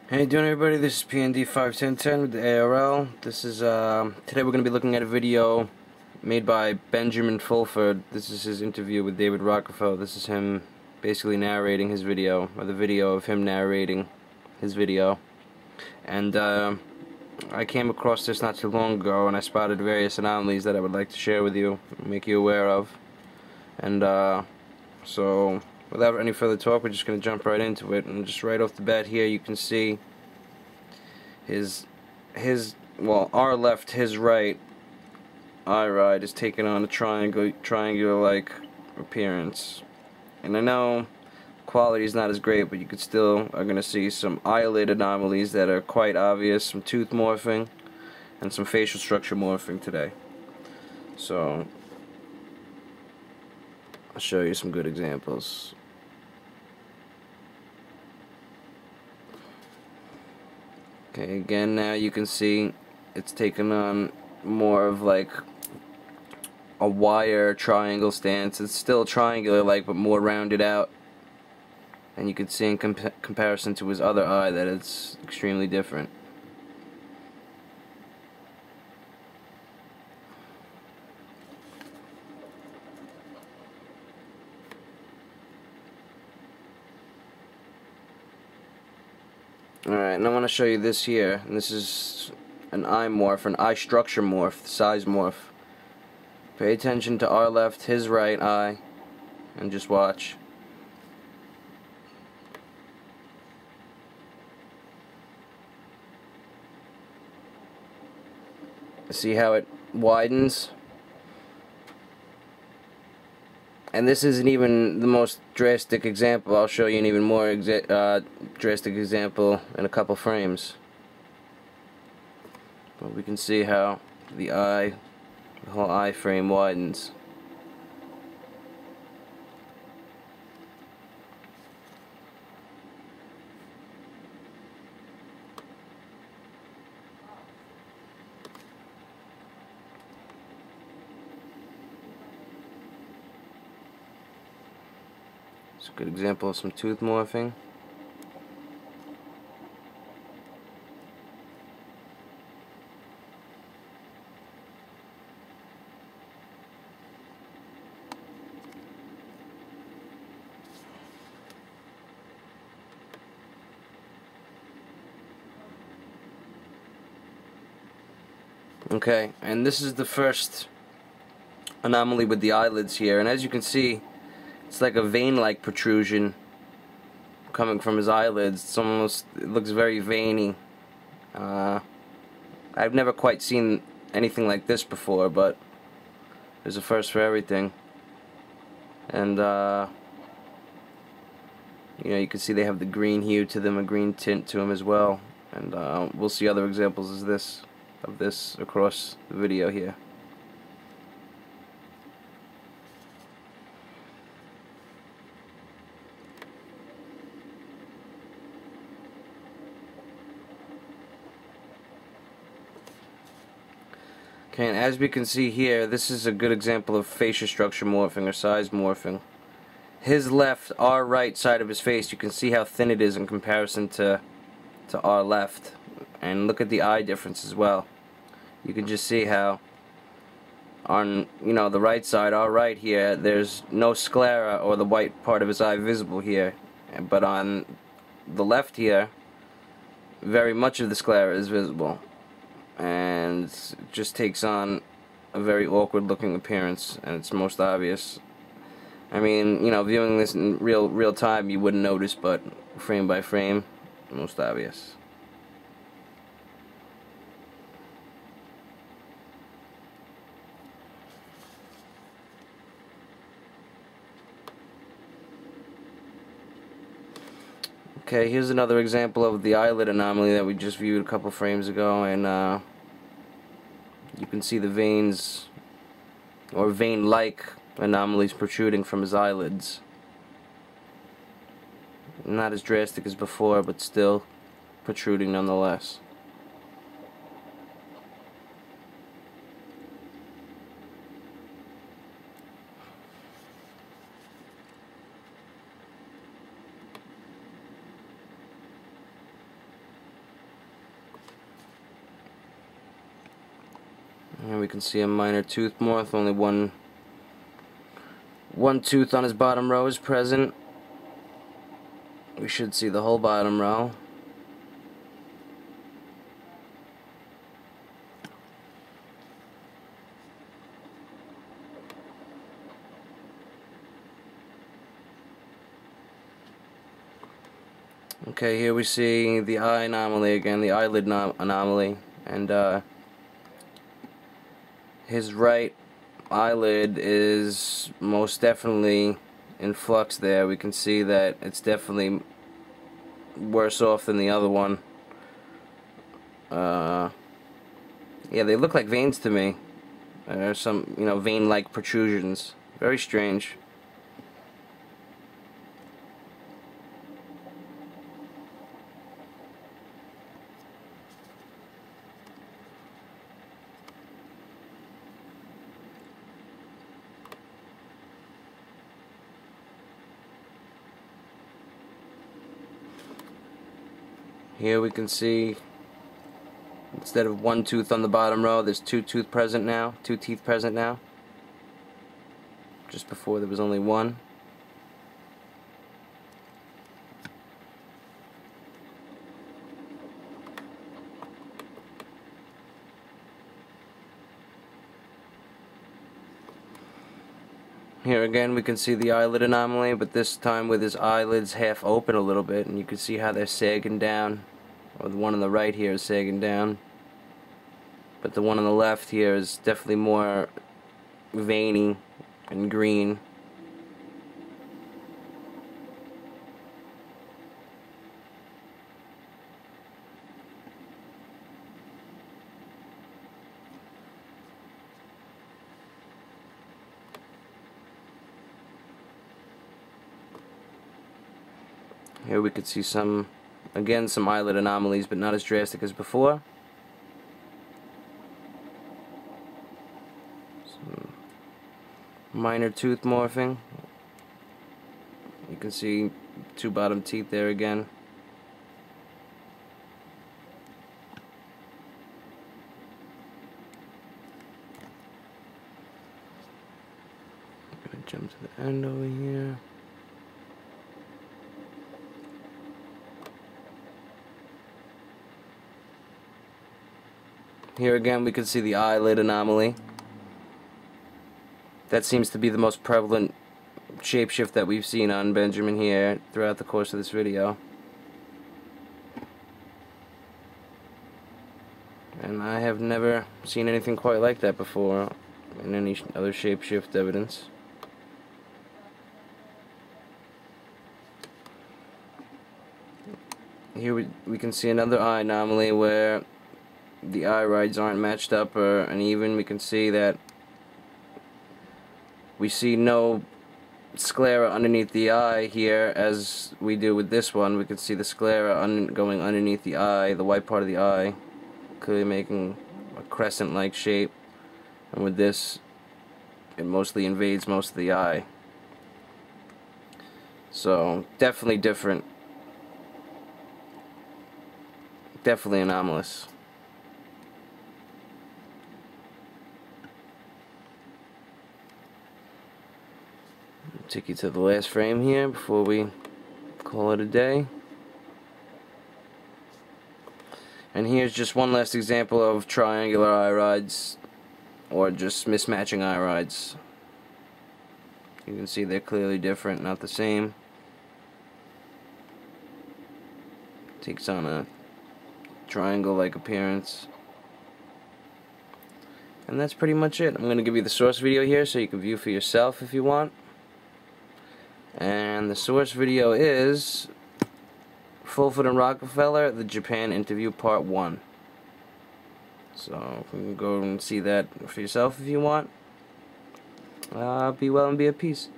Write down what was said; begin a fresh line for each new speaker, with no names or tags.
How you doing, everybody? This is PND51010 with the ARL. This is today we're going to be looking at a video made by BenjaminFulford. This is his interview with David Rockefeller. This is him basically narrating his video, or the video of him narrating his video. And I came across this not too long ago, and I spotted various anomalies that I would like to share with you, make you aware of. And so without any further talk, we're just going to jump right into it. And just right off the bat here, you can see our left, his right eye ride is taking on a triangular-like appearance. And I know quality is not as great, but you could still are going to see some eyelid anomalies that are quite obvious, some tooth morphing, and some facial structure morphing today. So I'll show you some good examples. Okay, again, now you can see it's taken on more of like a wire triangle stance. It's still triangular-like, but more rounded out. And you can see in comparison to his other eye that it's extremely different. Alright, and I want to show you this here, and this is an eye morph, an eye structure morph, size morph. Pay attention to our left, his right eye, and just watch. See how it widens? And this isn't even the most drastic example. I'll show you an even more drastic example in a couple frames. But we can see how the whole eye frame widens. It's a good example of some tooth morphing. Okay, and this is the first anomaly with the eyelids here, and as you can see, it's like a vein-like protrusion coming from his eyelids. It looks very veiny. I've never quite seen anything like this before, but there's a first for everything. And you know, you can see they have the green hue to them, a green tint to them as well. And we'll see other examples of this across the video here. Okay, and as we can see here, this is a good example of facial structure morphing or size morphing. His left, our right side of his face, you can see how thin it is in comparison to our left. And look at the eye difference as well. You can just see how on, you know, the right side, our right here, there's no sclera or the white part of his eye visible here. But on the left here, very much of the sclera is visible. And it just takes on a very awkward looking appearance, and it's most obvious. I mean, you know, viewing this in real time you wouldn't notice, but frame by frame, most obvious. Okay, here's another example of the eyelid anomaly that we just viewed a couple frames ago, and you can see the veins, or vein-like anomalies protruding from his eyelids. Not as drastic as before, but still protruding nonetheless. And we can see a minor tooth morph, only one tooth on his bottom row is present. We should see the whole bottom row. Okay, here we see the eye anomaly again, the eyelid anomaly, and his right eyelid is most definitely in flux there. We can see that it's definitely worse off than the other one. Yeah, they look like veins to me. There's some, vein-like protrusions. Very strange. Here we can see, instead of one tooth on the bottom row, there's two teeth present now. Just before there was only one. Here again we can see the eyelid anomaly, but this time with his eyelids half open a little bit, and you can see how they're sagging down. Or the one on the right here is sagging down, but the one on the left here is definitely more veiny and green. Here we could see some eyelid anomalies, but not as drastic as before. Some minor tooth morphing. You can see two bottom teeth there again. I'm gonna jump to the end over here. Here again we can see the eyelid anomaly. That seems to be the most prevalent shapeshift that we've seen on Benjamin here throughout the course of this video. And I have never seen anything quite like that before in any other shapeshift evidence. Here we can see another eye anomaly where the irides aren't matched up or uneven. We can see that we see no sclera underneath the eye here as we do with this one. We can see the sclera going underneath the eye, the white part of the eye, clearly making a crescent-like shape, and with this it mostly invades most of the eye. So definitely different, definitely anomalous. Take you to the last frame here before we call it a day. And here's just one last example of triangular irides, or just mismatching irides. You can see they're clearly different, not the same. Takes on a triangle-like appearance. And that's pretty much it. I'm going to give you the source video here so you can view for yourself if you want. And the source video is Fulford&Rockerfeller, the Japan interview part 1. So you can go and see that for yourself if you want. Be well and be at peace.